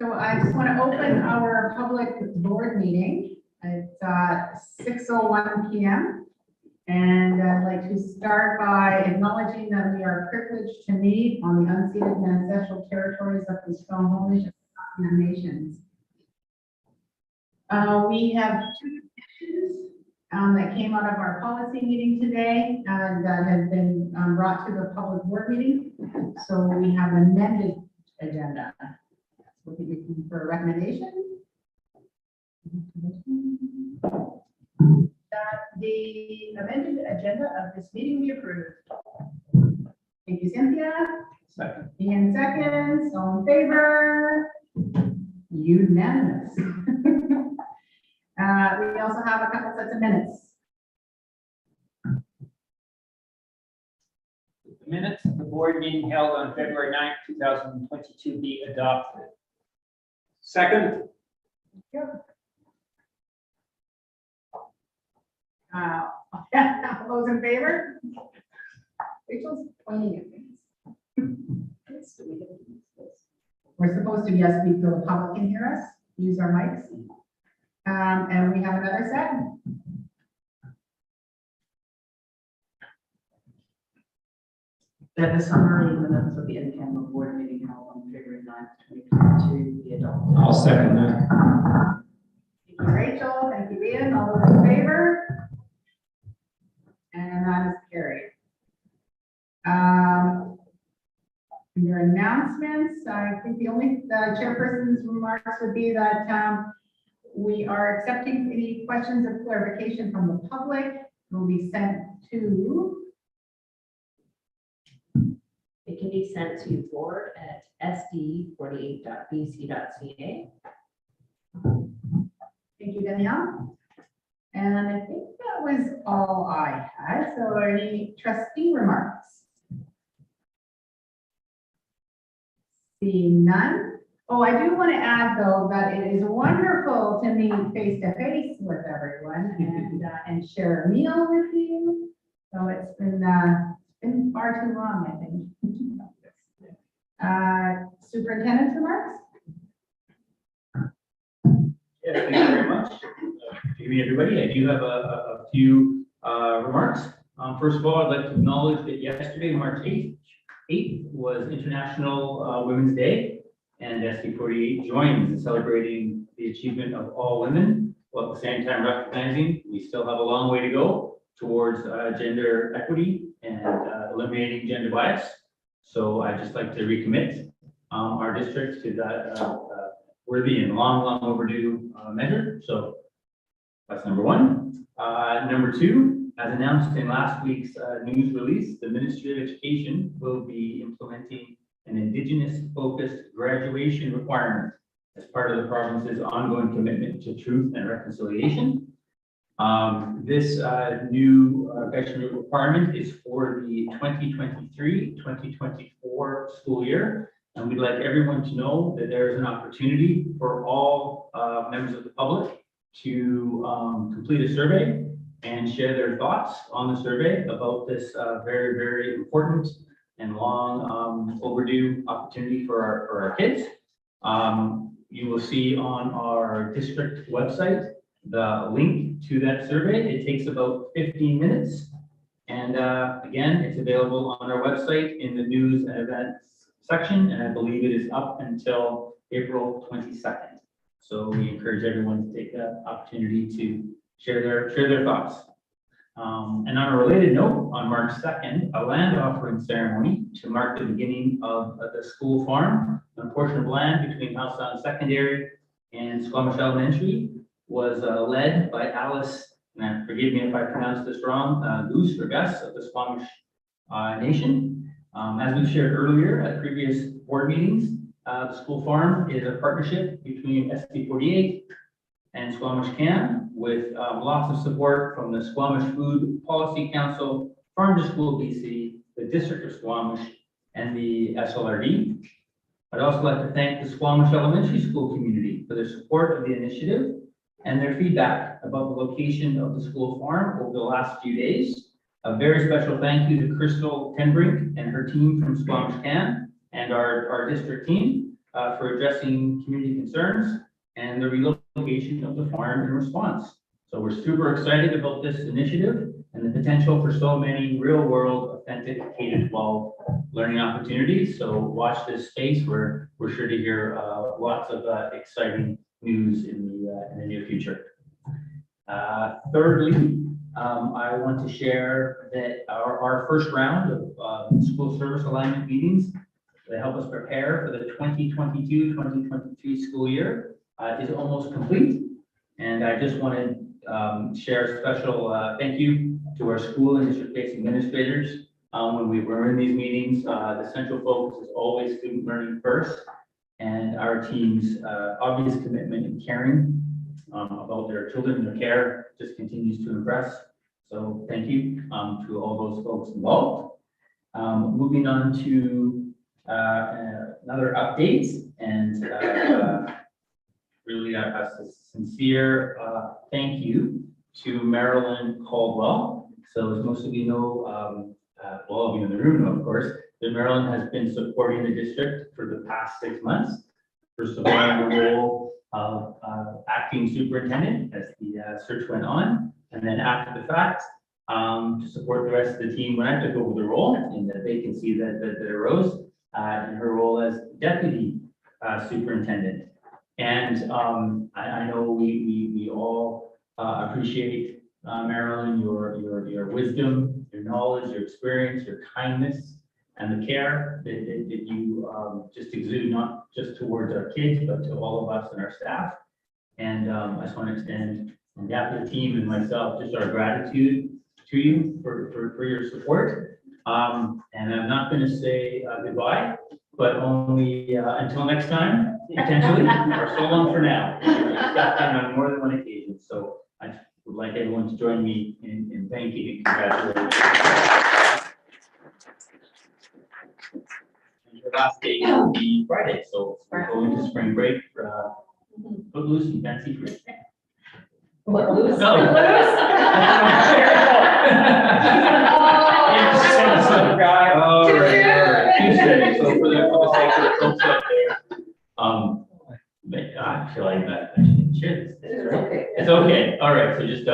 So I just want to open our public board meeting. It's 6:01 p.m. And I'd like to start by acknowledging that we are privileged to meet on the unceded and ancestral territories of the Squamish Nations. We have two petitions that came out of our policy meeting today and that have been brought to the public board meeting. So we have an amended agenda. Looking for a recommendation. That the amended agenda of this meeting be approved. Thank you, Cynthia. Second. Ian seconds, all in favor? Unanimous. We also have a couple sets of minutes. The minutes of the board meeting held on February 9th, 2022 be adopted. Second. All those in favor? Rachel's pointing at things. We're supposed to, yes, we feel the public can hear us, use our mics. And we have another set. That the summary minutes of the in-camera board meeting held on February 9th, 2022 be adopted. I'll second that. Thank you, Rachel. Thank you, Ian. All those in favor? And that is carried. Under announcements, I think the only chairperson's remarks would be that we are accepting any questions of clarification from the public. Will be sent to. It can be sent to board at sd48.bc.ca. Thank you, Danielle. And I think that was all I had. So any trustee remarks? Seeing none. Oh, I do want to add though that it is wonderful to meet face to face with everyone and share a meal with you. So it's been far too long, I think. Superintendent's remarks? Yeah, thank you very much. Good evening, everybody. I do have a few remarks. First of all, I'd like to acknowledge that yesterday, March 8th was International Women's Day, and SD48 joins in celebrating the achievement of all women, while at the same time recognizing we still have a long way to go towards gender equity and eliminating gender bias. So I'd just like to recommit our district to that worthy and long overdue measure. So that's number one. Number two, as announced in last week's news release, the Ministry of Education will be implementing an Indigenous-focused graduation requirement as part of the province's ongoing commitment to truth and reconciliation. This new graduation requirement is for the 2023-2024 school year. And we'd like everyone to know that there is an opportunity for all members of the public to complete a survey and share their thoughts on the survey about this very, very important and long overdue opportunity for our kids. You will see on our district website the link to that survey. It takes about 15 minutes. And again, it's available on our website in the news and events section, and I believe it is up until April 22nd. So we encourage everyone to take that opportunity to share their thoughts. And on a related note, on March 2nd, a land offering ceremony to mark the beginning of the school farm, a portion of land between House Sound Secondary and Squamish Elementary, was led by Alice, and forgive me if I pronounce this wrong, Goose or Gus of the Squamish Nation. As we've shared earlier at previous board meetings, the school farm is a partnership between SD48 and Squamish CAN with lots of support from the Squamish Food Policy Council, Farm to School BC, the District of Squamish, and the SLRD. I'd also like to thank the Squamish Elementary School community for their support of the initiative and their feedback about the location of the school farm over the last few days. A very special thank you to Crystal Tenbrink and her team from Squamish CAN and our district team for addressing community concerns and the relocation of the farm in response. So we're super excited about this initiative and the potential for so many real-world, authentic K-12 learning opportunities. So watch this space. We're sure to hear lots of exciting news in the near future. Thirdly, I want to share that our first round of school service alignment meetings that help us prepare for the 2022-2023 school year is almost complete. And I just want to share a special thank you to our school and district-based administrators. When we were in these meetings, the central focus is always student learning first, and our team's obvious commitment and caring about their children and their care just continues to impress. So thank you to all those folks involved. Moving on to another update, and really a sincere thank you to Marilyn Caldwell. So as most of you know, all of you in the room know, of course, that Marilyn has been supporting the district for the past 6 months. First of all, in the role of acting superintendent as the search went on, and then after the fact, to support the rest of the team when I took over the role in the vacancy that arose in her role as deputy superintendent. And I know we all appreciate Marilyn, your wisdom, your knowledge, your experience, your kindness, and the care that you just exude, not just towards our kids, but to all of us and our staff. And I just want to extend on behalf of the team and myself, just our gratitude to you for your support. And I'm not going to say goodbye, but only until next time, potentially, or so long for now. We've stepped in on more than one occasion. So I would like everyone to join me in thanking and congratulating. And your last day will be Friday, so we're going to spring break for footloose and fancy free. Footloose? Oh, right. Tuesday. So for the sake of the folks out there, I feel like I shouldn't share this. Right? It's okay. All right. So just a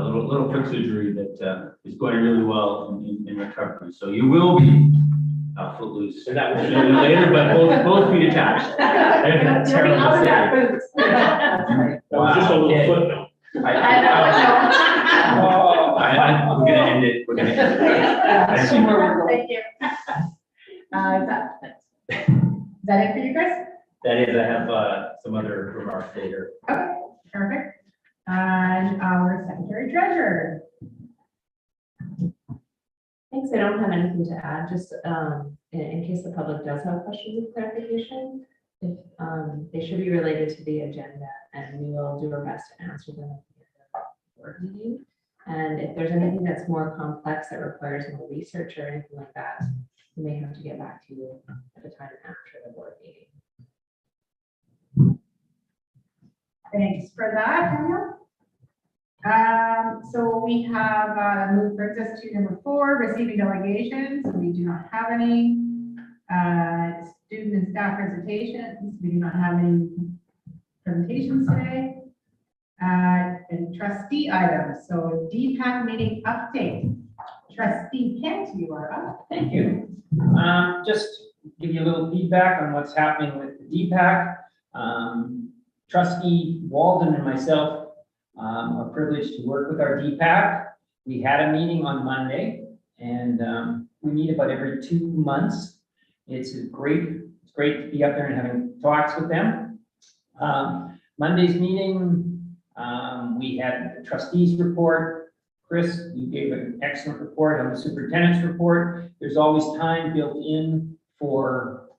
little quick surgery that is going really well in recovery. So you will be footloose. And that will show you later, but both feet attached. There's a terrible saying. That was just a little footnote. We're gonna end it. We're gonna end it. Thank you. Is that it for you guys? That is, I have some other remarks later. Okay, perfect. And our secretary treasurer. Thanks, I don't have anything to add, just in case the public does have questions of clarification, if they should be related to the agenda, and we will do our best to answer them at the end of the board meeting. And if there's anything that's more complex that requires more research or anything like that, we may have to get back to you at the time after the board meeting. Thanks for that, Daniel. So we have brings us to number 4, receiving delegations. We do not have any. Student and staff presentations. We do not have any presentations today. And trustee items. So DPAC meeting update. Trustee Kent, you are up. Thank you. Just give you a little feedback on what's happening with the DPAC. Trustee Walden and myself are privileged to work with our DPAC. We had a meeting on Monday, and we meet about every 2 months. It's great to be up there and having talks with them. Monday's meeting, we had the trustees report. Chris, you gave an excellent report on the superintendent's report. There's always time built in for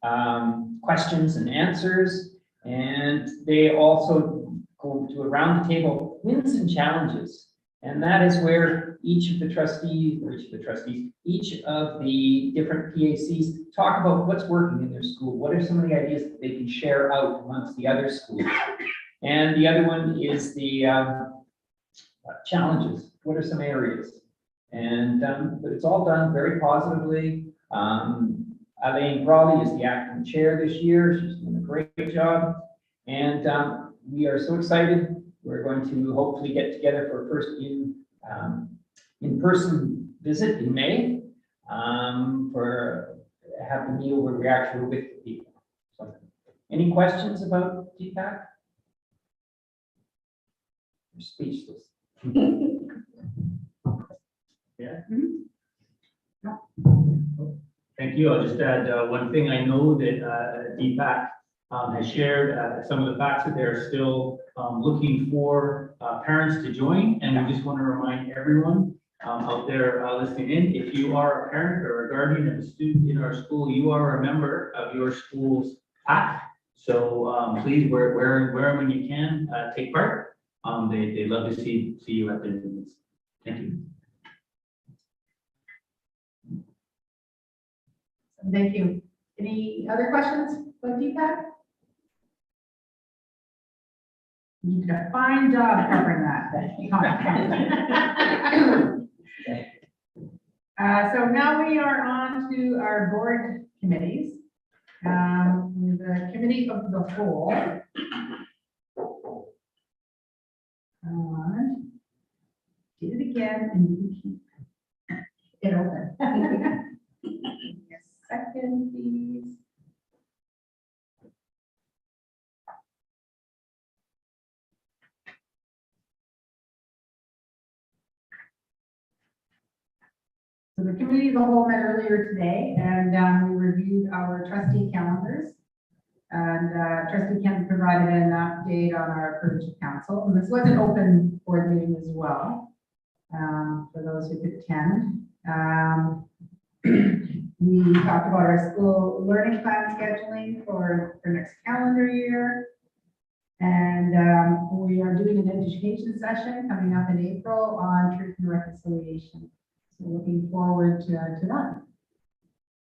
questions and answers. And they also go to around the table wins and challenges. And that is where each of the different PACs talk about what's working in their school. What are some of the ideas that they can share out amongst the other schools? And the other one is the challenges. What are some areas? And but it's all done very positively. Elaine Brawley is the acting chair this year. She's doing a great job. And we are so excited. We're going to hopefully get together for a first in-person visit in May have the meal where we're actually with the people. So, any questions about DPAC? You're speechless. Thank you. I'll just add one thing. I know that DPAC has shared some of the facts that they're still looking for parents to join. And we just want to remind everyone out there listening in, if you are a parent or a guardian of a student in our school, you are a member of your school's PAC. So please, where and when you can, take part. They love to see you at the meetings. Thank you. Thank you. Any other questions about DPAC? You did a fine job covering that. So now we are on to our board committees. The committee of the whole. Did it again and you keep it open. Second, please. So the committee of the whole met earlier today, and we reviewed our trustee calendars. And trustee Kent provided an update on our privilege of council. And this was an open board meeting as well, for those who could attend. We talked about our school learning plan scheduling for next calendar year. And we are doing an education session coming up in April on truth and reconciliation. So looking forward to that.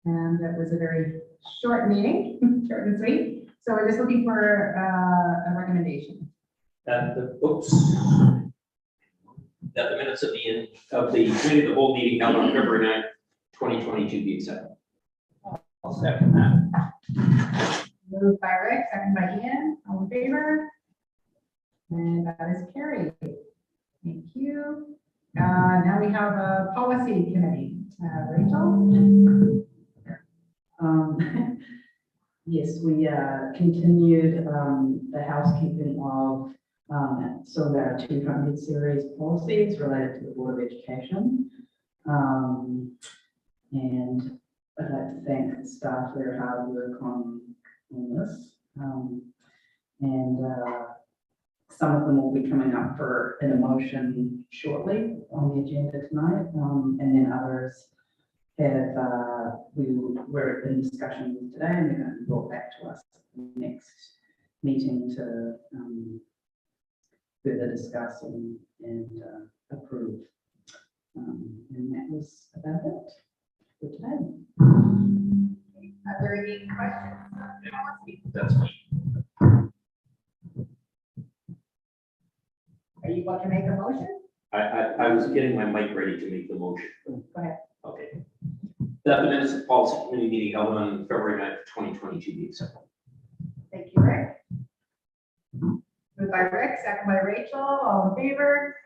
And that was a very short meeting, short and sweet. So we're just looking for a recommendation. That the minutes of the committee of the whole meeting held on February 9th, 2022 be accepted. I'll second that. Moved by Rick, second by Ian, all in favor? And that is carried. Thank you. Now we have a policy committee. Rachel? Yes, we continued the housekeeping of so there are 200 series policies related to the Board of Education. And I'd like to thank the staff for their hard work on this. Some of them will be coming up for an emotion shortly on the agenda tonight. And then others have, we were in discussion with today, and they're going to be brought back to us in the next meeting to further discuss and approve. And that was about it for today. Are there any questions? That's me. Are you about to make a motion? I was getting my mic ready to make the motion. Go ahead. Okay. That the minutes of policy committee meeting held on February 9th, 2022 be accepted. Thank you, Rick. Moved by Rick, second by Rachel, all in favor?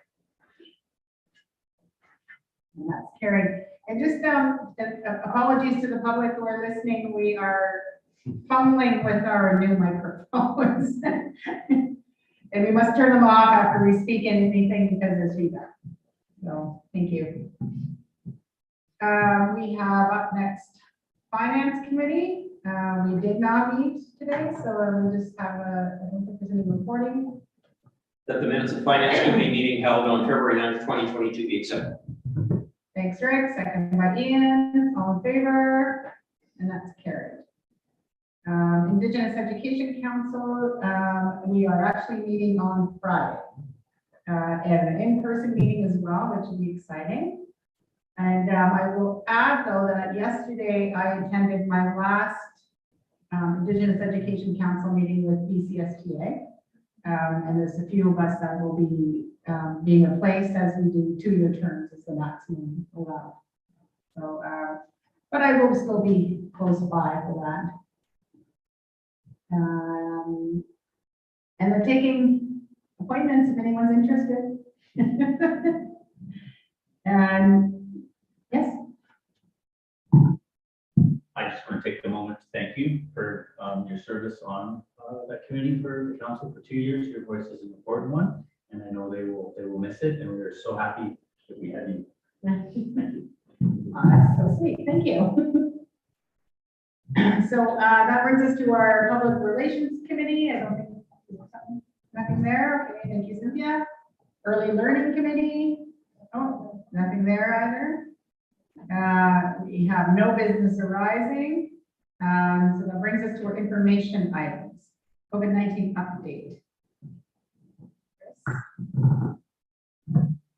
And that's carried. And just apologies to the public who are listening, we are fumbling with our new microphones. And we must turn them off after we speak anything because there's feedback. So, thank you. We have up next Finance Committee. We did not meet today, so we'll just have I don't think there's any reporting. That the minutes of finance committee meeting held on February 9th, 2022 be accepted. Thanks, Rick. Second by Ian. All in favor? And that's carried. Indigenous Education Council, we are actually meeting on Friday. And an in-person meeting as well, which will be exciting. And I will add, though, that yesterday I attended my last Indigenous Education Council meeting with BCSTA. And there's a few of us that will be being replaced as we do 2-year terms is the maximum allowed. So, but I will still be close by for that. And they're taking appointments if anyone's interested. And yes, I just want to take the moment to thank you for your service on that committee for the council for 2 years. Your voice is an important one, and I know they will miss it, and we're so happy that we have you. Thank you. that's so sweet. Thank you. So that brings us to our public relations committee. I don't think nothing there. Okay, thank you, Cynthia. Early learning committee. Oh, nothing there either. We have no business arising. So that brings us to our information items. COVID-19 update.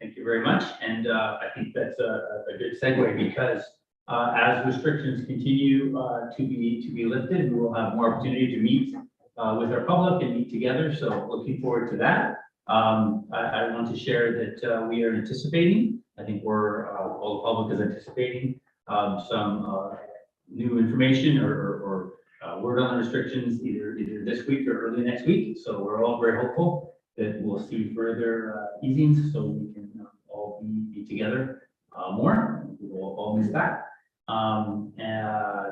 Thank you very much, and I think that's a good segue because as restrictions continue to be lifted, we will have more opportunity to meet with our public and meet together. So looking forward to that. I want to share that we are anticipating. I think all the public is anticipating some new information or word on the restrictions either this week or early next week. So we're all very hopeful that we'll see further easings so we can all be together more. We will all miss that.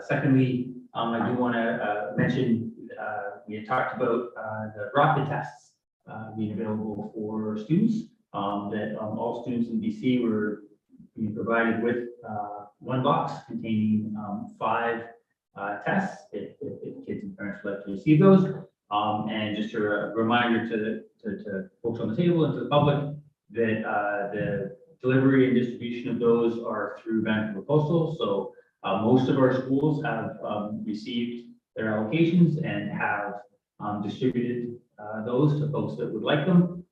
Secondly, I do want to mention we had talked about the rapid tests being available for students. That all students in BC were being provided with one box containing 5 tests if kids and parents would like to receive those. And just a reminder to folks on the table and to the public that the delivery and distribution of those are through Vancouver Postal. So most of our schools have received their allocations and have distributed those to folks that would like them.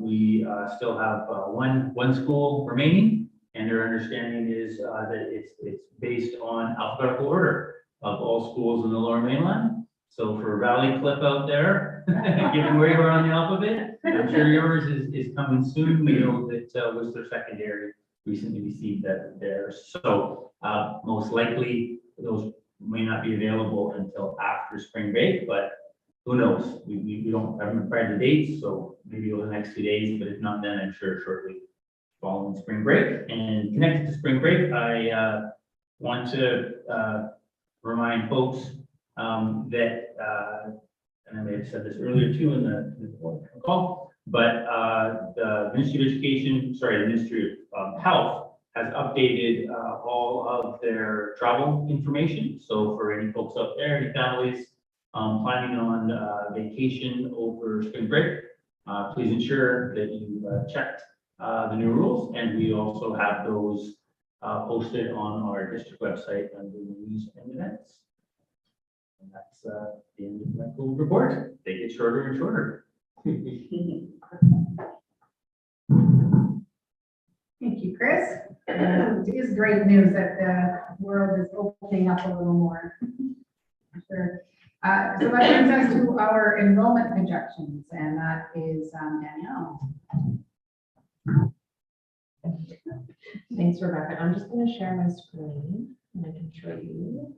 We still have one school remaining, and their understanding is that it's based on alphabetical order of all schools in the Lower Mainland. So for Valley Clip out there, given where you are on the alphabet, I'm sure yours is coming soon. We know that Whistler Secondary recently received that there. So most likely those may not be available until after spring break, but who knows? We haven't provided the dates, so maybe over the next 2 days, but if not, then I'm sure shortly following spring break. And connected to spring break, I want to remind folks that, and I may have said this earlier too in the call, but the Ministry of Education, sorry, the Ministry of Health has updated all of their travel information. So for any folks out there, any families planning on vacation over spring break, please ensure that you checked the new rules, and we also have those posted on our district website under news and events. And that's the end of my full report. They get shorter and shorter. thank you, Chris. It is great news that the world is opening up a little more. Sure. So that brings us to our enrollment projections, and that is Danielle. Thanks, Rebecca. I'm just going to share my screen and I can show you.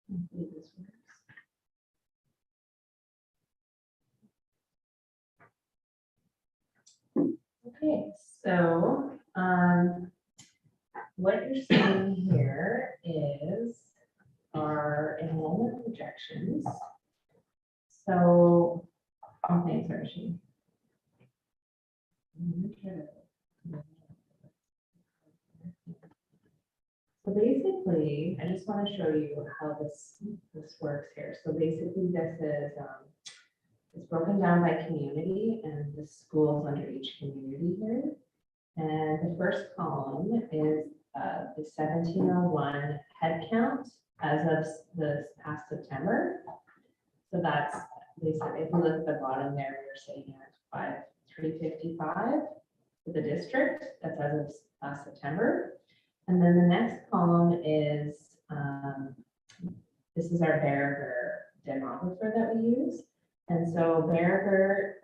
Hopefully this works. Okay, so what you're seeing here is our enrollment projections. So, oh, thanks, Archie. So basically, I just want to show you how this works here. So basically, this is it's broken down by community and the schools under each community here. And the first column is the 1701 head count as of this past September. So that's basically, if you look at the bottom there, we're saying at 355 for the district. That's as of last September. And then the next column is, this is our Baragar demographer that we use. And so Berger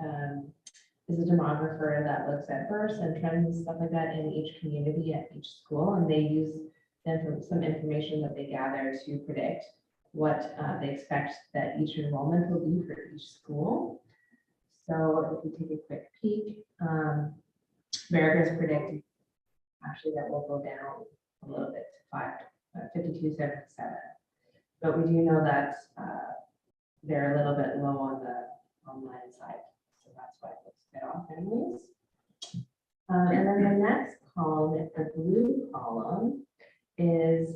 is a demographer that looks at births and trends and stuff like that in each community at each school. And they use some information that they gather to predict what they expect that each enrollment will be for each school. So if we take a quick peek, Berger's predicted actually that will go down a little bit to 5277. But we do know that they're a little bit low on the online side. So that's why it looks a bit off anyways. And then the next column, the blue column, is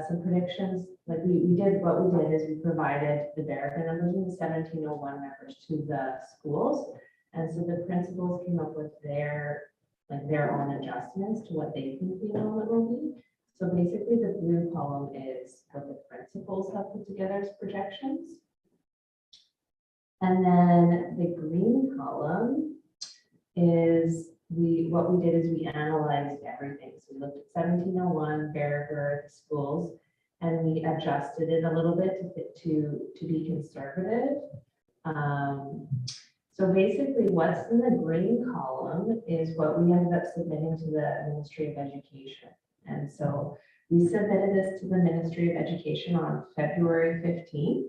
some predictions. Like what we did is we provided the Berger numbers and the 1701 numbers to the schools. And so the principals came up with their own adjustments to what they think the enrollment will be. So basically the blue column is what the principals have put together as projections. And then the green column is what we did is we analyzed everything. So we looked at 1701, Berger, the schools, and we adjusted it a little bit to be conservative. So basically what's in the green column is what we ended up submitting to the Ministry of Education. And so we submitted this to the Ministry of Education on February 15th.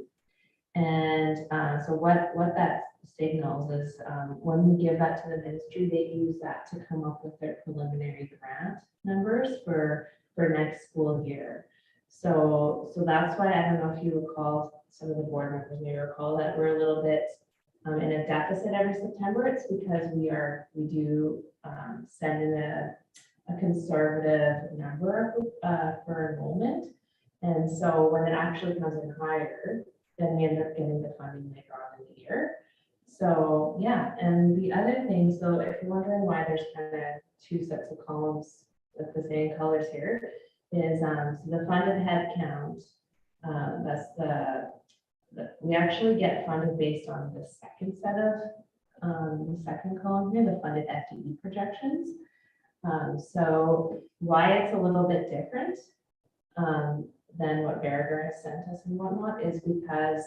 And so what that signals is when we give that to the ministry, they use that to come up with their preliminary grant numbers for next school year. So that's why I don't know if you recall, some of the board members may recall that we're a little bit in a deficit every September. It's because we do send in a conservative number for enrollment. And so when it actually comes in higher, then we end up getting the funding later on in the year. So yeah, and the other thing, so if you're wondering why there's kind of two sets of columns with the same colors here, is so the funded head count, that's we actually get funded based on the second set of, the second column here, the funded FTE projections. So why it's a little bit different than what Berger has sent us and whatnot is because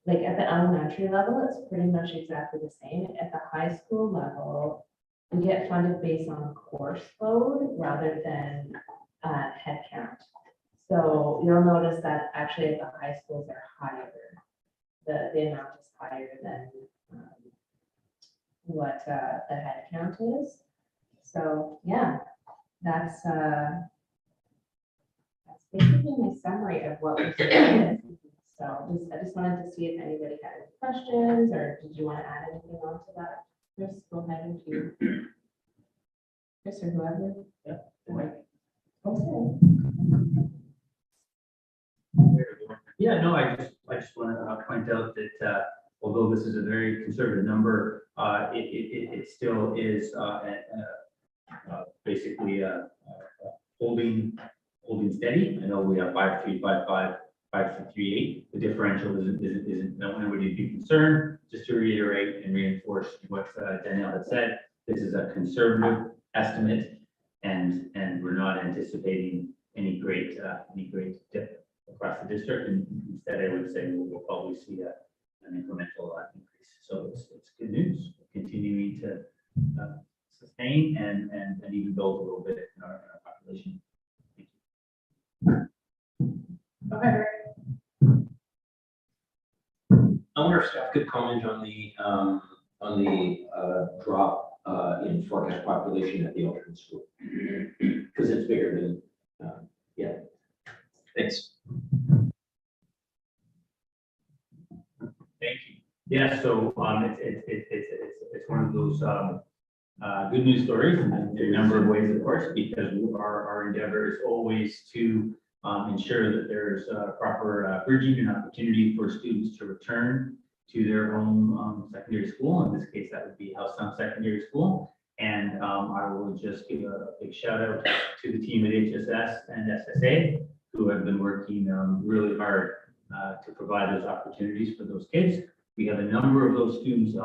like at the elementary level, it's pretty much exactly the same. At the high school level, we get funded based on course load rather than head count. So you'll notice that actually at the high schools are higher. The amount is higher than what the head count is. So yeah, that's basically my summary of what was submitted. So I just wanted to see if anybody had any questions, or did you want to add anything on to that? Chris, go ahead and you. Chris or whoever. Yeah. Okay. Yeah, no, I just want to point out that although this is a very conservative number, it still is basically holding steady. I know we have 5355, 5338. The differential isn't nobody to be concerned. Just to reiterate and reinforce what Danielle had said, this is a conservative estimate, and we're not anticipating any great dip across the district, and instead I would say we'll probably see an incremental increase. So it's good news. We're continuing to sustain and even build a little bit in our population. Thank you. Okay. I wonder if staff could comment on the drop in forecast population at the alternate school, because it's bigger than, yeah. Thanks. Thank you. Yeah, so it's one of those good news stories in a number of ways, of course, because our endeavor is always to ensure that there's proper bridging and opportunity for students to return to their home secondary school. In this case, that would be Housetown Secondary School. And I will just give a big shout out to the team at HSS and SSA, who have been working really hard to provide those opportunities for those kids. We have a number of those students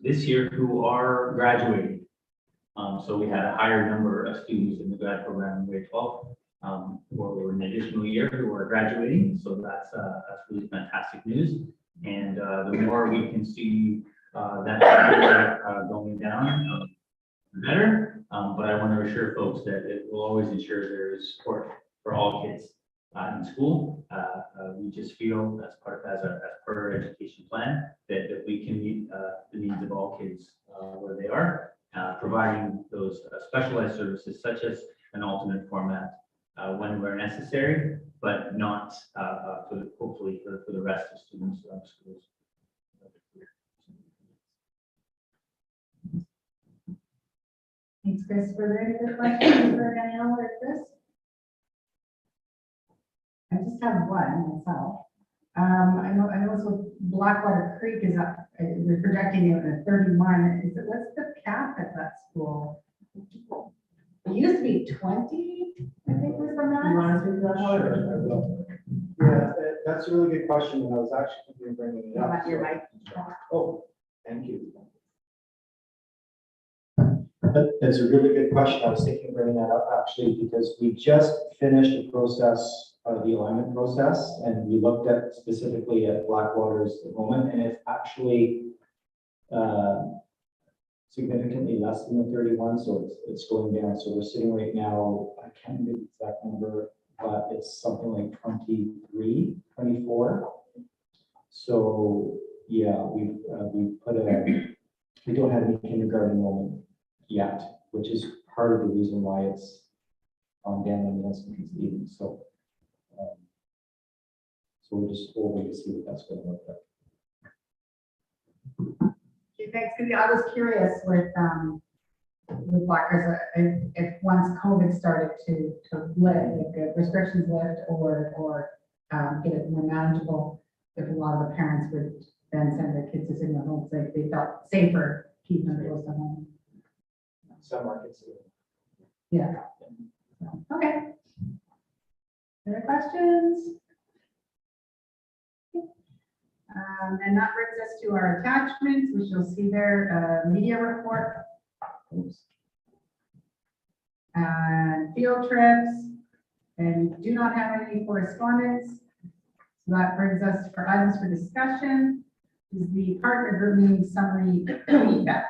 this year who are graduating. So we had a higher number of students in the grad program in grade 12 or an additional year who are graduating. So that's really fantastic news. And the more we can see that going down, the better. But I want to assure folks that it will always ensure there is support for all kids in school. We just feel as part of our education plan that we can meet the needs of all kids where they are, providing those specialized services such as an alternate format when where necessary, but not hopefully for the rest of students of schools. Thanks, Chris. Were there any other questions for Danielle or Chris? I just have one myself. I know it's with Blackwater Creek is up, they're projecting it at 31. What's the cap at that school? It used to be 20, I think was the max. You want to speak to that, Howard? Sure, I will. Yeah, that's a really good question, and I was actually thinking of bringing it up. Your mic. Oh, thank you. That's a really good question. I was thinking of bringing that up actually, because we just finished the process, the alignment process, and we looked at specifically at Blackwater's enrollment, and it's actually significantly less than the 31, so it's going down. So we're sitting right now, I can't remember the exact number, but it's something like 23, 24. So yeah, we don't have any kindergarten enrollment yet, which is part of the reason why it's on down on the Esmond leaving. So we'll wait to see what that's going to look like. Okay, thanks. I was curious with Blackers, if once COVID started to lift, if the restrictions lift or get it more manageable, if a lot of the parents would then send their kids to senior homes, like they felt safer keeping them close to home. Some markets. Yeah. So, okay. Other questions? And that brings us to our attachments, which you'll see there, media report. Oops. And field trips, and we do not have any correspondence. So that brings us for items for discussion, is the partner group meeting summary feedback.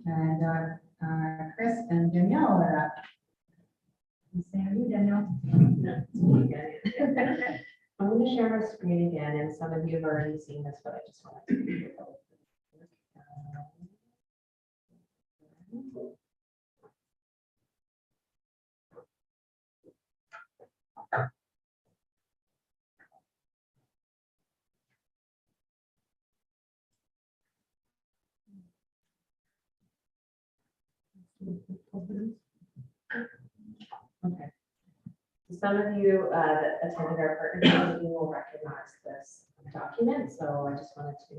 And Chris and Danielle are up. Sam, you, Danielle? No, it's me again. I'm going to share my screen again, and some of you have already seen this, but I just wanted to. Okay. Some of you that attended our partner meeting will recognize this document, so I just wanted to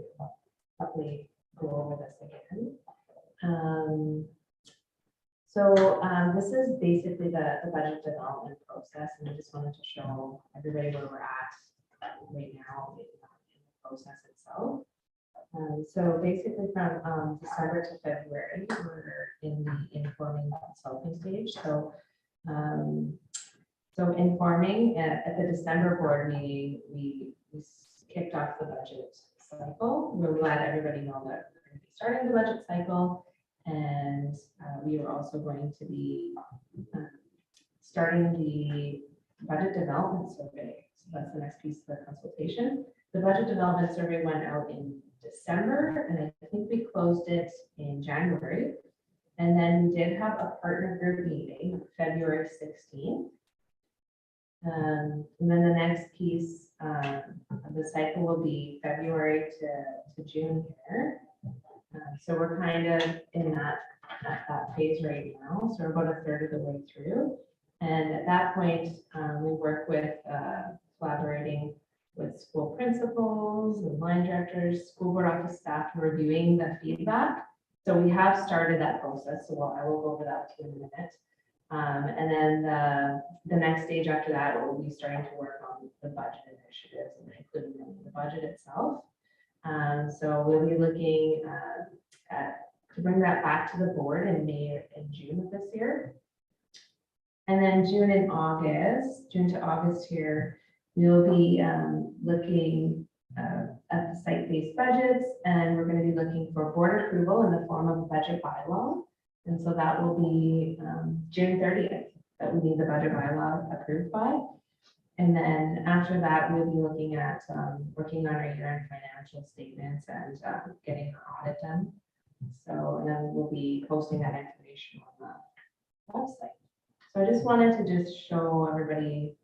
quickly go over this again. This is basically the budget development process, and I just wanted to show everybody where we're at right now in the process itself. So basically from December to February, we're in the informing consulting stage. So informing at the December board meeting, we kicked off the budget cycle. We're glad everybody know that we're going to be starting the budget cycle, and we are also going to be starting the budget development survey. So that's the next piece of the consultation. The budget development survey went out in December, and I think we closed it in January. And then we did have a partner group meeting February 16th. And then the next piece of the cycle will be February to June here. So we're kind of in that phase right now. So we're about a third of the way through. And at that point, we work with collaborating with school principals and line directors, school board office staff, reviewing the feedback. So we have started that process. So I will go over that to you in a minute. And then the next stage after that, we'll be starting to work on the budget initiatives and including them in the budget itself. So we'll be looking to bring that back to the board in May and June of this year. And then June to August here, we'll be looking at the site site-based budgets, and we're gonna be looking for board approval in the form of a budget bylaw. And so that will be June 30th, that we need the budget bylaw approved by. And then after that, we'll be looking at working on our year-end financial statements and getting the audit done. So, and then we'll be posting that information on the website. So I just wanted to just show everybody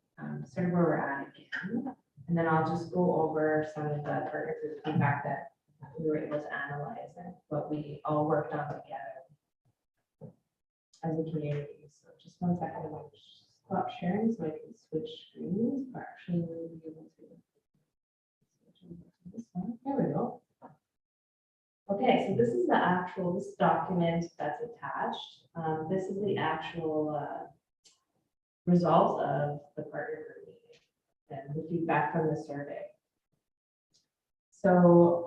sort of where we're at again. And then I'll just go over some of the partner group feedback that we were able to analyze and what we all worked on together as a community. So just one second, I'm going to stop sharing so I can switch screens. Or actually, we'll be able to switch over to this one. There we go. Okay, so this is the actual, this document that's attached. This is the actual results of the partner group meeting and the feedback from the survey. So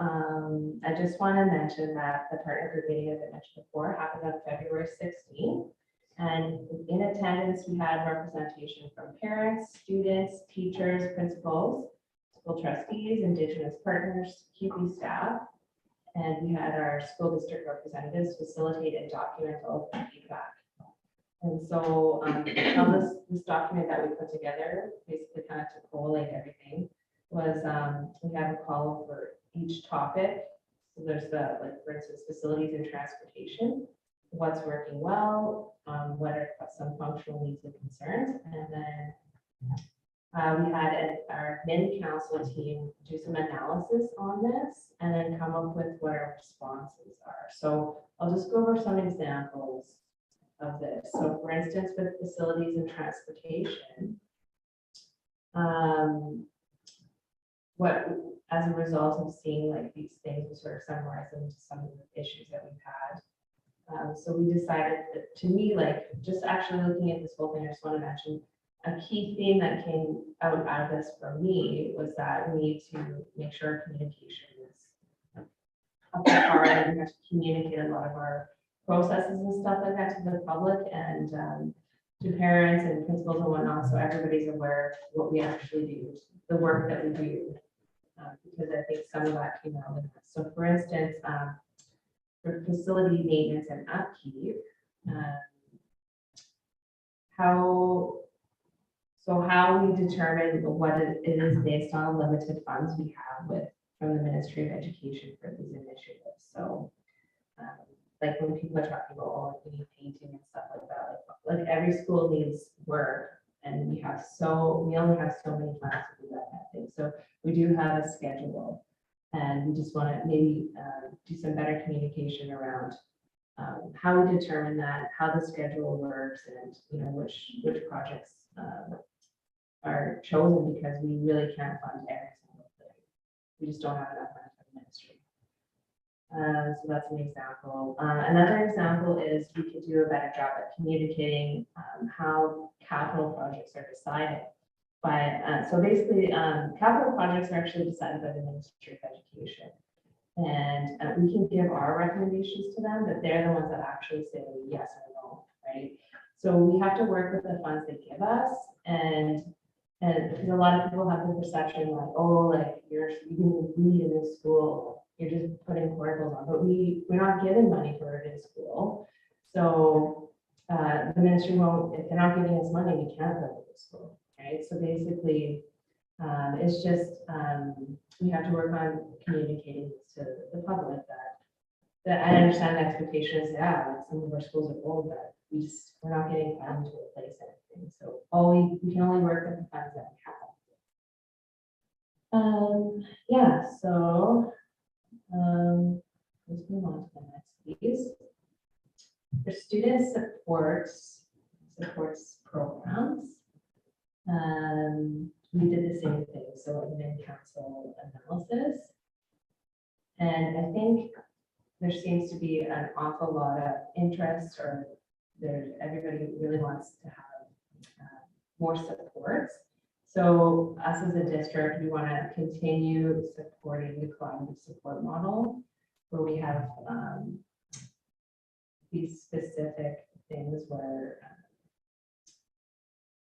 I just want to mention that the partner group meeting, as I mentioned before, happened on February 16th. And in attendance, we had representation from parents, students, teachers, principals, school trustees, Indigenous partners, QP staff, and we had our school district representatives facilitate and document all of the feedback. And so on this document that we put together, basically kind of to collate everything, was we have a column for each topic. So there's the, like, for instance, facilities and transportation, what's working well, what are some functional needs and concerns, and then we had our MIN council team do some analysis on this and then come up with what our responses are. So I'll just go over some examples of this. So for instance, with facilities and transportation, what, as a result of seeing like these things, we sort of summarize them into some of the issues that we've had. So we decided that, to me, like, just actually looking at this whole thing, I just want to mention a key theme that came out of this for me was that we need to make sure communication is up to par, and we have to communicate a lot of our processes and stuff like that to the public and to parents and principals and whatnot, so everybody's aware of what we actually do, the work that we do, because I think some of that came out of that. So for instance, for facility maintenance and upkeep, how we determine what it is based on limited funds we have from the Ministry of Education for these initiatives. So like when people are talking about, oh, we need painting and stuff like that, like every school needs work and we only have so many funds to do that kind of thing. So we do have a schedule and we just want to maybe do some better communication around how we determine that, how the schedule works, and which projects are chosen, because we really can't fund every single thing. We just don't have enough money for the ministry. So that's an example. Another example is we could do a better job at communicating how capital projects are decided. So basically, capital projects are actually decided by the Ministry of Education. And we can give our recommendations to them, but they're the ones that actually say yes or no, right? So we have to work with the funds they give us, and because a lot of people have the perception like, oh, like you need a new school, you're just putting portables on, but we're not giving money for a new school. So the ministry won't, if they're not giving us money, we can't build a new school, right? So basically, it's just we have to work on communicating this to the public that I understand the expectation is, yeah, like some of our schools are old, but we're not getting funds to replace anything. So we can only work with the funds that we have. Yeah, so let's move on to the next piece. For student supports programs, we did the same thing. So admin council analysis, and I think there seems to be an awful lot of interest, or everybody really wants to have more supports. So us as a district, we want to continue supporting the collaborative support model, where we have these specific things where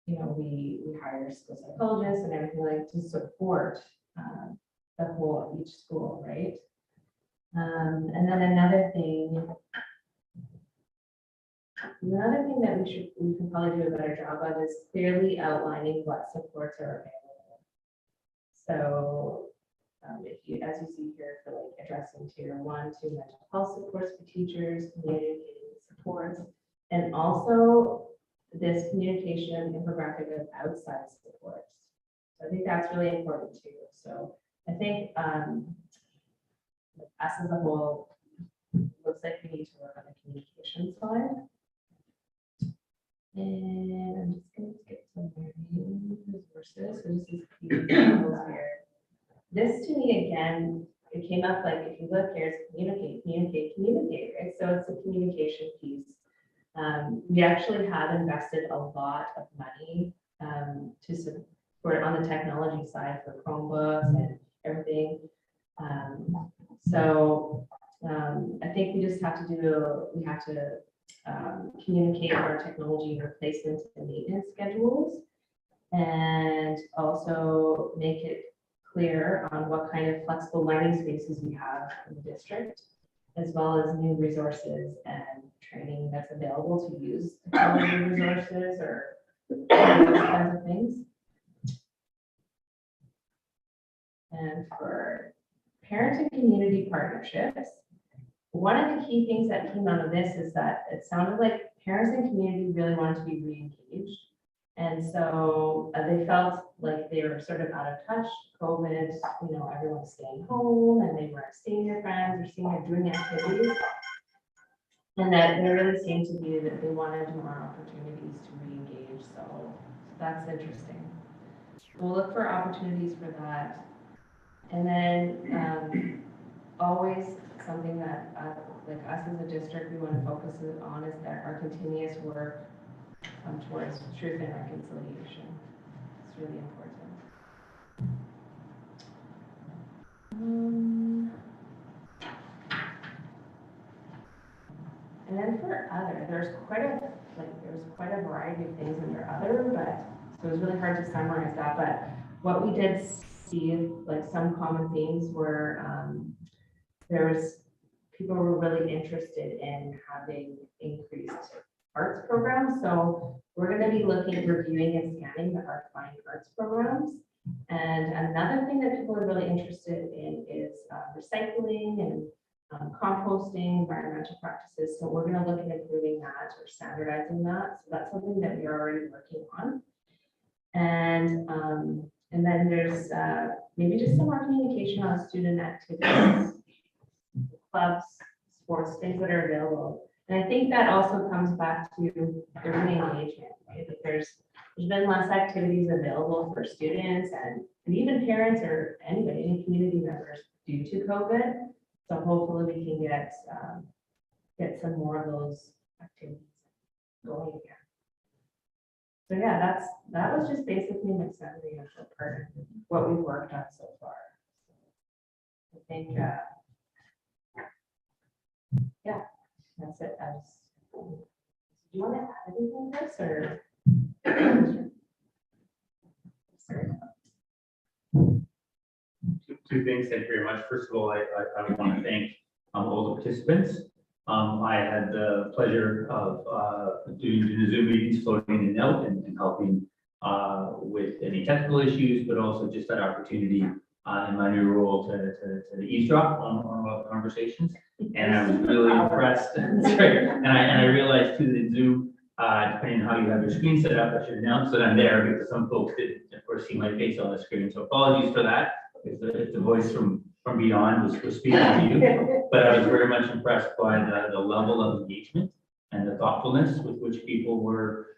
we hire school psychologists and everything like to support each school, right? And then another thing that we can probably do a better job of is clearly outlining what supports are available. So if you, as you see here, for like addressing tier 1 to mental health supports for teachers, communicating supports, and also this communication infographic of outside supports. So I think that's really important too. So I think us as a whole, looks like we need to work on the communication side. And I'm just going to skip some resources. So this is key examples here. This to me, again, it came up like, if you look here, it's communicate, right? So it's a communication piece. We actually have invested a lot of money to support on the technology side for Chromebooks and everything. I think we just have to communicate our technology replacement and maintenance schedules, and also make it clear on what kind of flexible learning spaces we have in the district, as well as new resources and training that's available to use technology resources or those kinds of things. And for parent and community partnerships, one of the key things that came out of this is that it sounded like parents and community really wanted to be re-engaged. And so they felt like they were sort of out of touch. COVID, everyone's staying home and they weren't seeing their friends or seeing or doing activities. And that there really seemed to be that they wanted more opportunities to re-engage. So that's interesting. We'll look for opportunities for that. And then always something that like us as a district, we want to focus on is that our continuous work towards truth and reconciliation. It's really important. And then for other, there's quite a variety of things under other, but so it was really hard to summarize that. But what we did see, like some common themes were people were really interested in having increased arts programs. So we're going to be reviewing and scanning the fine arts programs. And another thing that people are really interested in is recycling and composting, environmental practices. So we're going to look at improving that or standardizing that. So that's something that we're already working on. And then there's maybe just some more communication on student activities, clubs, sports, things that are available. And I think that also comes back to the re-engagement, right? That there's been less activities available for students and even parents or anybody, any community members due to COVID. So hopefully we can get some more of those activities going again. So yeah, that was just basically my summary of the part of what we've worked on so far. I think yeah, that's it. Do you want to add anything to this or? Sorry. Two things. Thank you very much. First of all, I want to thank all the participants. I had the pleasure of doing the Zoom meetings, floating in out and helping with any technical issues, but also just that opportunity in my new role to eavesdrop on conversations. And I was really impressed. That's right. And I realized too that Zoom, depending on how you have your screen set up, I should announce that I'm there because some folks didn't, of course, see my face on the screen. So apologies for that. If the voice from beyond was speaking to you, but I was very much impressed by the level of engagement and the thoughtfulness with which people were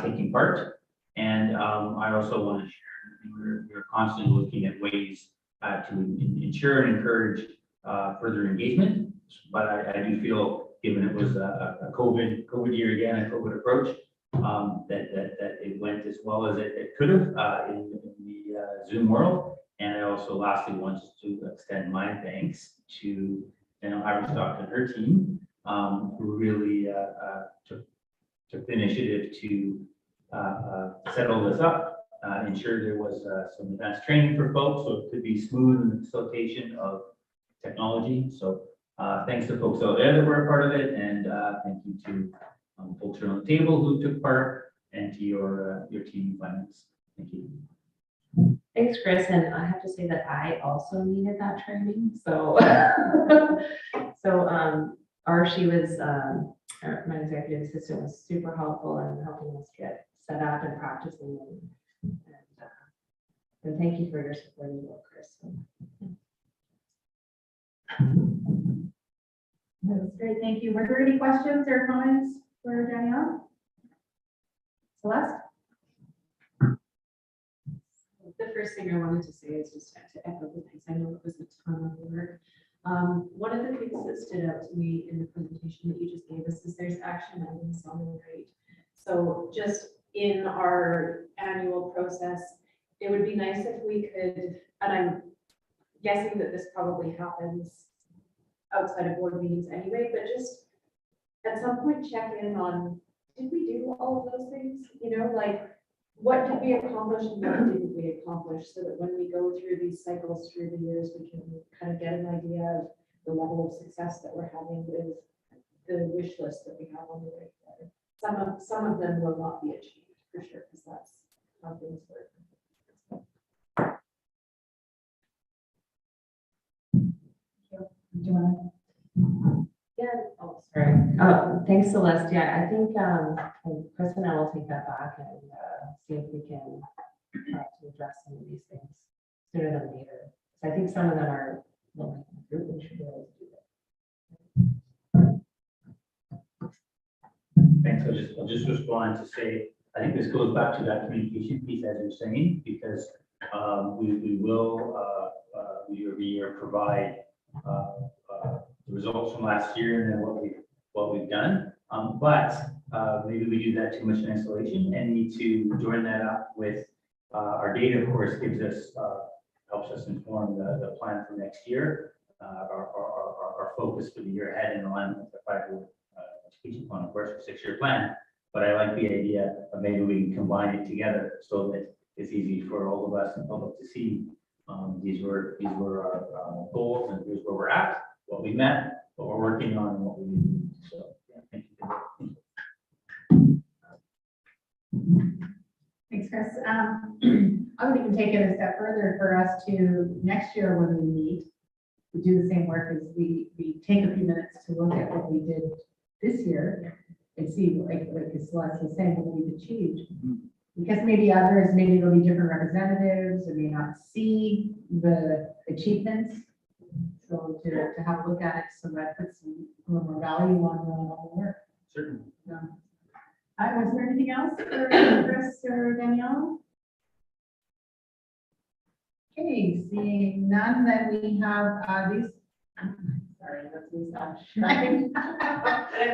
taking part. And I also want to share, we're constantly looking at ways to ensure and encourage further engagement. But I do feel, given it was a COVID year again, a COVID approach, that it went as well as it could have in the Zoom world. And I also lastly want to extend my thanks to Irish Stock and her team, who really took the initiative to set all this up ensure there was some advanced training for folks, so it could be smooth in the facilitation of technology. So thanks to folks out there that were a part of it, and thank you to folks around the table who took part, and to your team in finance. Thank you. Thanks, Chris, and I have to say that I also needed that training, so. She was, my executive assistant was super helpful in helping us get set up and practicing, and thank you for your support as well, Chris. That was great, thank you. Were there any questions or comments for Danielle? Celeste? The first thing I wanted to say is just to echo the things. I know it was a ton of work. One of the things that stood out to me in the presentation that you just gave us is there's action items on the right. So just in our annual process, it would be nice if we could, and I'm guessing that this probably happens outside of board meetings anyway, but just at some point check in on, did we do all of those things? You know, like, what did we accomplish and what didn't we accomplish, so that when we go through these cycles through the years, we can kind of get an idea of the level of success that we're having with the wish list that we have on the right there. Some of them will not be achieved for sure, because that's how things work. Do you want Yeah, oh, sorry. Thanks, Celeste. Yeah, I think Chris and I will take that back and see if we can try to address some of these things sooner than later. So I think some of them are low hanging fruit. We should be able to do that. Thanks. I'll just respond to say, I think this goes back to that communication piece, as you're saying, because we will every year provide the results from last year and then what we've done. But maybe we do that too much in isolation and need to join that up with our data, of course, gives us helps us inform the plan for next year, our focus for the year ahead in alignment with the 5-year strategic plan, of course, for 6-year plan. But I like the idea of maybe we can combine it together so that it's easy for all of us in public to see these were our goals, and here's where we're at, what we met, what we're working on, and what we need to do. So yeah, thank you. Thanks, Chris. I would even take it a step further for us to next year when we meet, we do the same work as we take a few minutes to look at what we did this year and see, like Celeste was saying, what we've achieved. Because maybe others, maybe there'll be different representatives, or may not see the achievements. So to have a look at it, so that puts a little more value on the work. Certainly. Was there anything else for Chris or Danielle? Okay, seeing none, then we have these. Sorry, that's me stuff. I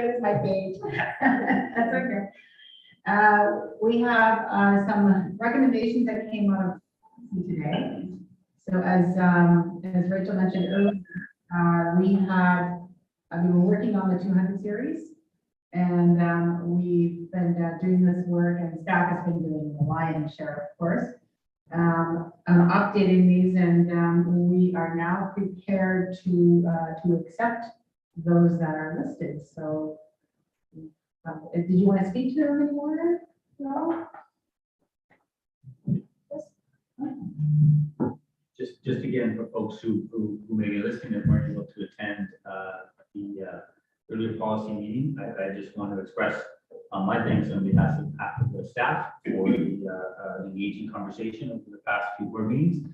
lose my page. That's okay. We have some recommendations that came out of today. So as Rachel mentioned earlier, we were working on the 200 series, and we've been doing this work, and staff has been doing the lion's share, of course, updating these, and we are now prepared to accept those that are listed. So did you want to speak to them anymore? No? Just again, for folks who may be listening that weren't able to attend the earlier policy meeting, I just want to express my thanks on behalf of the staff for the engaging conversation over the past few board meetings.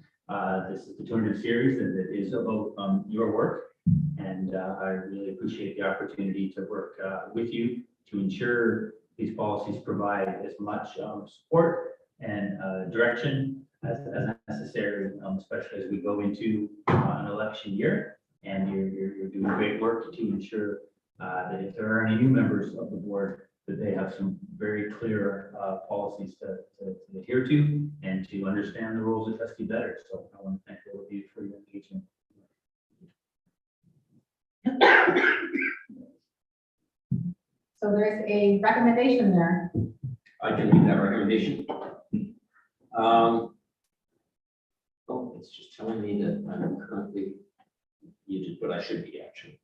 This is the 200 series, and it is about your work, and I really appreciate the opportunity to work with you to ensure these policies provide as much support and direction as necessary, especially as we go into an election year. And you're doing great work to ensure that if there are any new members of the board, that they have some very clear policies to adhere to and to understand the roles of trustee better. So I want to thank all of you for your engagement. So there's a recommendation there. I can leave that recommendation. Oh, it's just telling me that I'm currently muted, but I should be actually.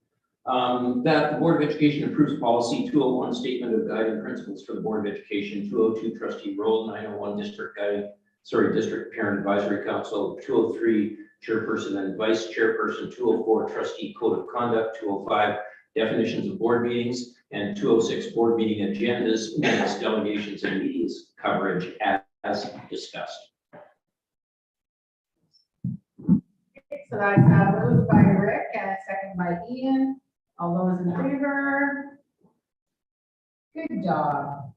That the Board of Education approves policy 201, statement of guiding principles for the Board of Education, 202 trustee role, 901 district parent advisory council, 203 chairperson and vice chairperson, 204 trustee code of conduct, 205 definitions of board meetings, and 206 board meeting agendas, minutes, delegations, and meetings coverage as discussed. So that's moved by Rick and second by Ian. All those in favor? Good job.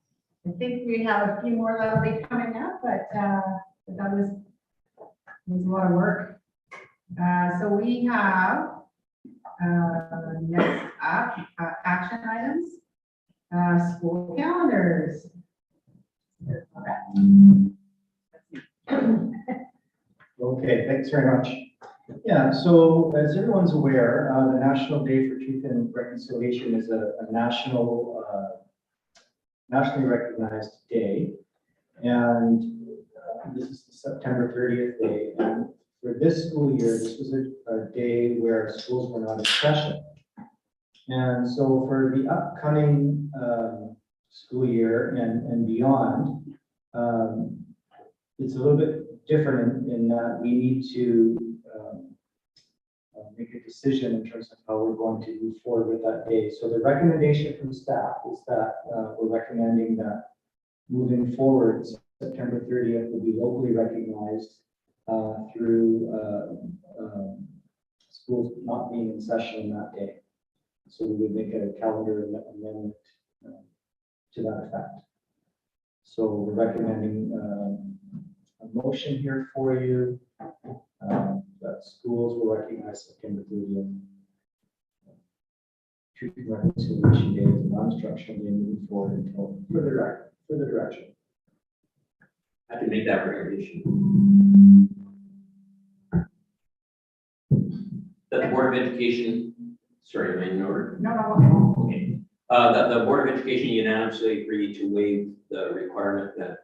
I think we have a few more that'll be coming up, but that was a lot of work. So we have next up, action items, school calendars. Okay, thanks very much. Yeah, so as everyone's aware, the National Day for Truth and Reconciliation is a nationally recognized day. And this is the September 30th day. And for this school year, this was a day where schools were not in session. And so for the upcoming school year and beyond, it's a little bit different in that we need to make a decision in terms of how we're going to move forward with that day. So the recommendation from staff is that we're recommending that moving forward, September 30th will be locally recognized through schools not being in session that day. So we would make a calendar amendment to that effect. So we're recommending a motion here for you that schools will recognize September 30th. Truth and Reconciliation Day as a non-instructional day moving forward until further direction. I can make that recommendation. That the Board of Education, sorry, am I in order? No. Okay. That the Board of Education unanimously agreed to waive the requirement that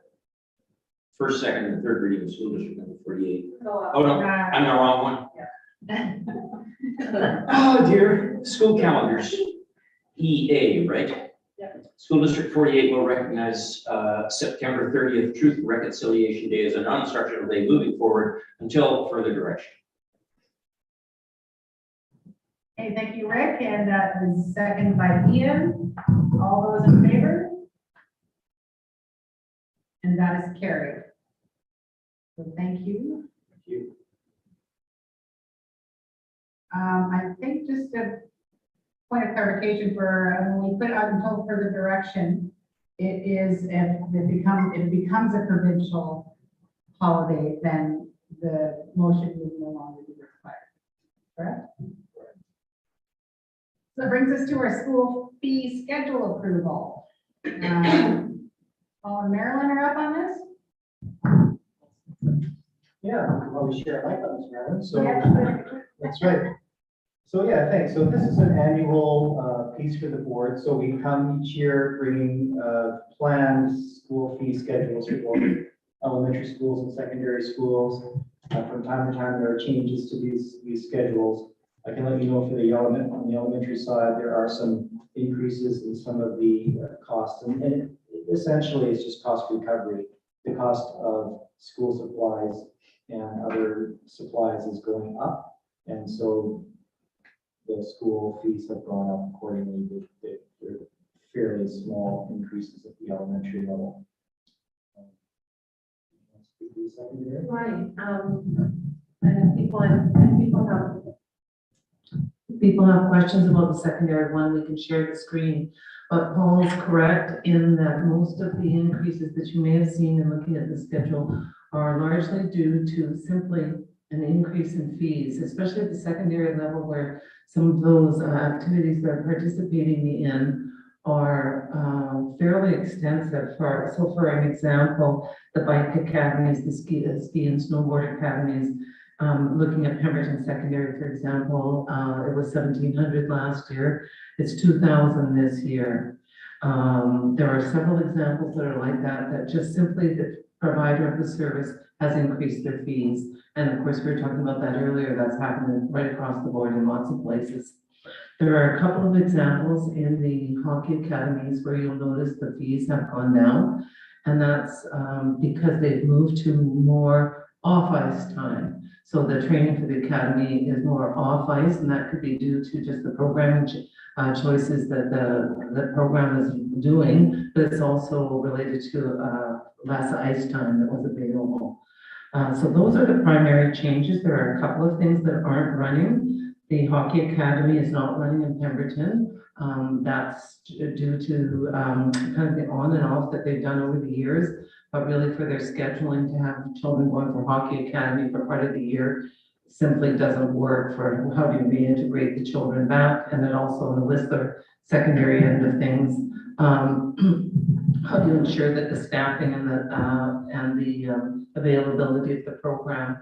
first, second, and third reading of school district number 48. Oh, no, I'm the wrong one. Oh, dear. School calendars. EA, right? Yeah. School District 48 will recognize September 30th Truth and Reconciliation Day as a non-instructional day moving forward until further direction. Okay, thank you, Rick, and that is second by Ian. All those in favor? And that is carried. So thank you. Thank you. I think just a point of clarification for when we put out until further direction, it is if it becomes a provincial holiday, then the motion would no longer be required. Correct? So that brings us to our school fee schedule approval. Paul and Marilyn are up on this? Yeah, we can probably share a mic on this, Marilyn. So Yeah. that's right. So yeah, thanks. So this is an annual piece for the board. So we come each year bringing planned school fee schedules for both elementary schools and secondary schools. From time to time, there are changes to these schedules. I can let you know for on the elementary side, there are some increases in some of the costs, and essentially it's just cost recovery. The cost of school supplies and other supplies is going up, and so the school fees have gone up accordingly. They're fairly small increases at the elementary level. Secondary? Right, and people have questions about the secondary one, we can share the screen. But Paul is correct in that most of the increases that you may have seen in looking at the schedule are largely due to simply an increase in fees, especially at the secondary level where some of those activities they're participating in are fairly extensive. For an example, the bike academies, the ski and snowboard academies, looking at Pemberton Secondary, for example, it was 1,700 last year. It's 2,000 this year. There are several examples that are like that just simply provider of the service has increased their fees. And of course, we were talking about that earlier, that's happening right across the board in lots of places. There are a couple of examples in the hockey academies where you'll notice the fees have gone down. And that's because they've moved to more off-ice time. So the training for the academy is more off-ice, and that could be due to just the programming choices that the program is doing, but it's also related to less ice time that was available. So those are the primary changes. There are a couple of things that aren't running. The hockey academy is not running in Pemberton. That's due to kind of the on and off that they've done over the years, but really for their scheduling to have children going for hockey academy for part of the year simply doesn't work for how do you reintegrate the children back, and then also in the Whistler secondary end of things. How do you ensure that the staffing and the availability of the program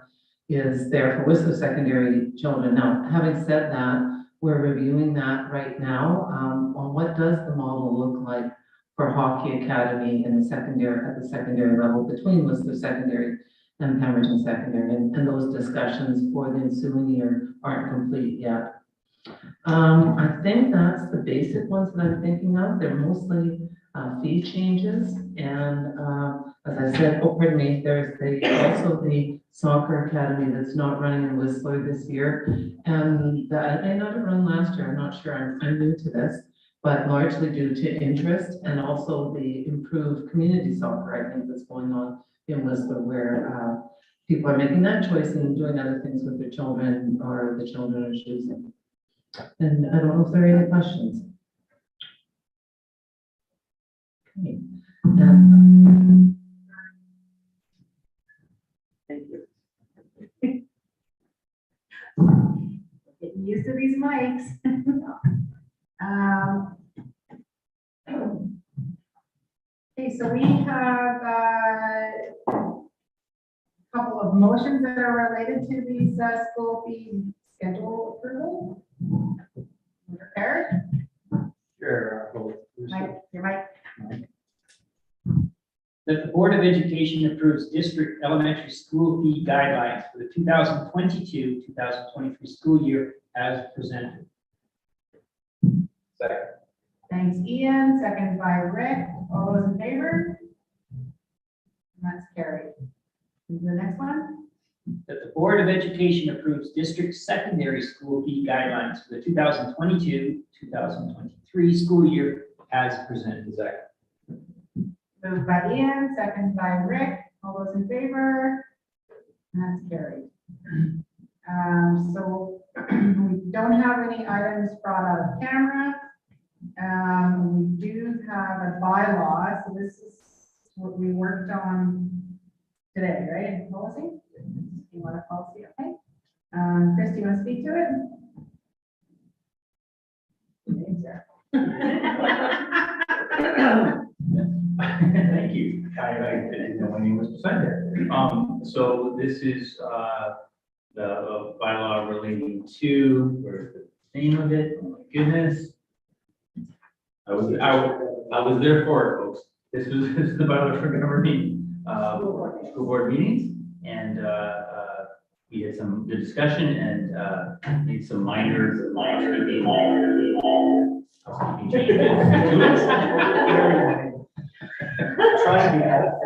is there for Whistler secondary children? Now, having said that, we're reviewing that right now on what does the model look like for hockey academy in the secondary, at the secondary level between Whistler secondary and Pemberton secondary, and those discussions for the ensuing year aren't complete yet. I think that's the basic ones that I'm thinking of. They're mostly fee changes, and as I said, oh, pardon me, there's also the soccer academy that's not running in Whistler this year, and that may not have run last year. I'm not sure. I'm new to this, but largely due to interest and also the improved community soccer, I think, that's going on in Whistler, where people are making that choice and doing other things with their children, or the children are choosing. And I don't know if there are any questions. Okay. Thank you. Getting used to these mics. Okay, so we have a couple of motions that are related to these school fee schedule approval. Prepared? Sure. Mike, your mic. That the Board of Education approves district elementary school fee guidelines for the 2022-2023 school year as presented. Second. Thanks, Ian. Second by Rick. All those in favor? And that's carried. The next one? That the Board of Education approves district secondary school fee guidelines for the 2022-2023 school year as presented. Second. Moved by Ian, second by Rick. All those in favor? And that's carried. So we don't have any items brought out of camera. We do have a bylaw, so this is what we worked on today, right, in policy? You want a policy, okay? Chris, do you want to speak to it? Thank you. I didn't know my name was beside there. So this is, the bylaw relating to, where's the name of it? Oh my goodness. I was there for it, folks. This is the bylaw for governing, school board meetings. And, we had some good discussion and, made some minor changes to it. Trying to be helpful.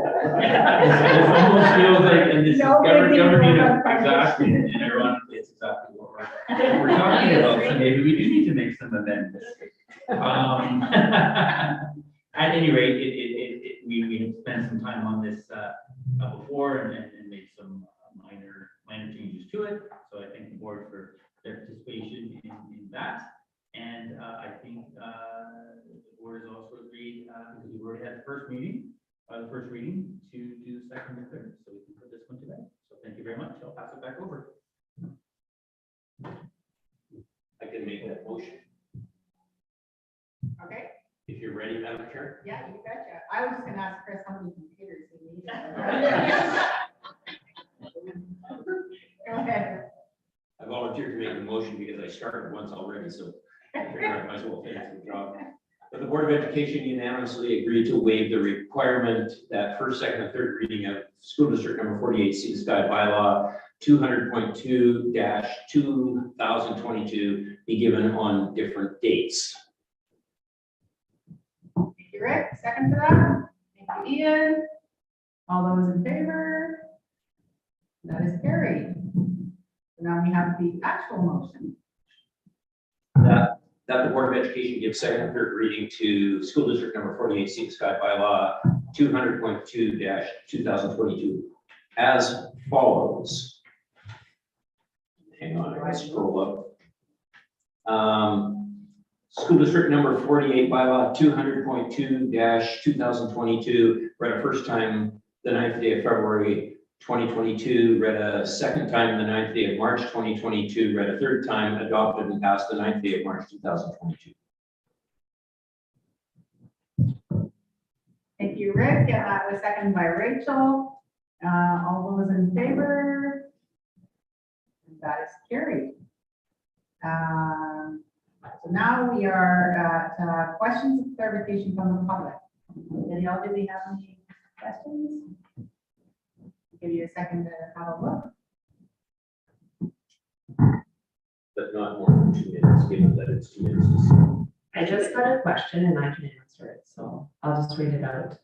This almost feels like, and this is No big deal. governing, exactly, and ironically, it's exactly what we're talking about, so maybe we do need to make some amendments. At any rate, we had spent some time on this, before and made some minor changes to it, so I thank the board for their participation in that. And I think the board has also agreed, because we've already had the first reading, to do the second and third, so we can put this one to bed. So thank you very much. I'll pass it back over. I can make that motion Okay, if you're ready, Madam Chair. yeah, you betcha. I was just gonna ask Chris how many computers he needs. Go ahead. I volunteered to make the motion because I started once already, so I figured I might as well finish the job. The Board of Education unanimously agreed to waive the requirement that first, second, and third reading of school district number 48 Sea to Sky bylaw 200.2-2022 be given on different dates. Thank you, Rick. Second for that. Thank you, Ian. All those in favor? That is carried. So now we have the actual motion. That the Board of Education gives second and third reading to school district number 48 Sea to Sky bylaw 200.2-2022 as follows. Hang on, I gotta scroll up. School district number 48 bylaw 200.2-2022 read a first time the 9th day of February 2022, read a second time the 9th day of March 2022, read a third time, adopted and passed the 9th day of March 2022. Thank you, Rick. And that was seconded by Rachel. All those in favor? That is carried. So now we are at questions of clarification from the public. Danielle, do we have any questions? Give you a second to have a look. But not more than 2 minutes, given that it's 2 minutes to speak. I just got a question and I can answer it, so I'll just read it out.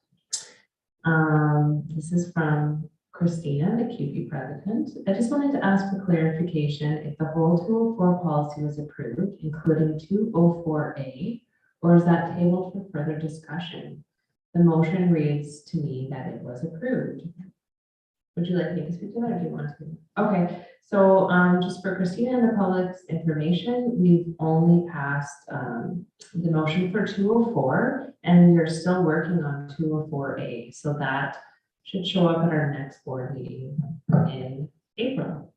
This is from Christina, the QP president. I just wanted to ask for clarification if the whole 204 policy was approved, including 204A, or is that tabled for further discussion? The motion reads to me that it was approved. Would you like me to speak to that or do you want to? Okay, so just for Christina and the public's information, we've only passed the motion for 204 and we're still working on 204A. So that should show up at our next board meeting in April.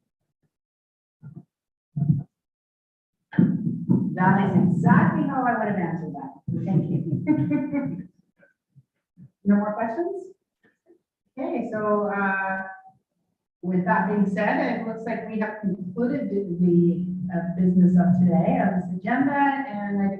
That is exactly how I would have answered that. Thank you. No more questions? Okay, so with that being said, it looks like we have concluded the business of today on this agenda, and I